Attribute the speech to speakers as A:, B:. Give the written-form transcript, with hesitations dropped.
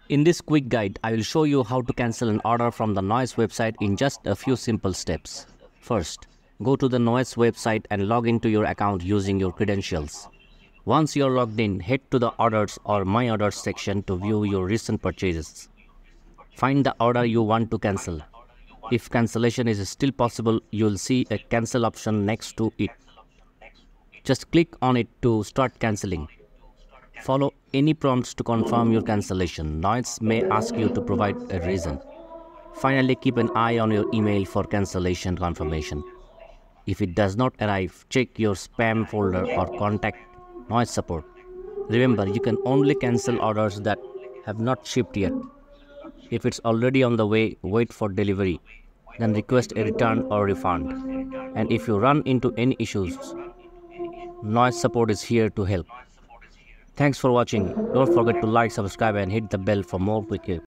A: In this quick guide, I will show you how to cancel an order from the Noise website in just a few simple steps. First, go to the Noise website and log into your account using your credentials. Once you're logged in, head to the Orders or My Orders section to view your recent purchases. Find the order you want to cancel. If cancellation is still possible, you'll see a cancel option next to it. Just click on it to start cancelling. Follow any prompts to confirm your cancellation. Noise may ask you to provide a reason. Finally, keep an eye on your email for cancellation confirmation. If it does not arrive, check your spam folder or contact Noise support. Remember, you can only cancel orders that have not shipped yet. If it's already on the way, wait for delivery. Then request a return or refund. And if you run into any issues, Noise support is here to help. Thanks for watching. Don't forget to like, subscribe and hit the bell for more quick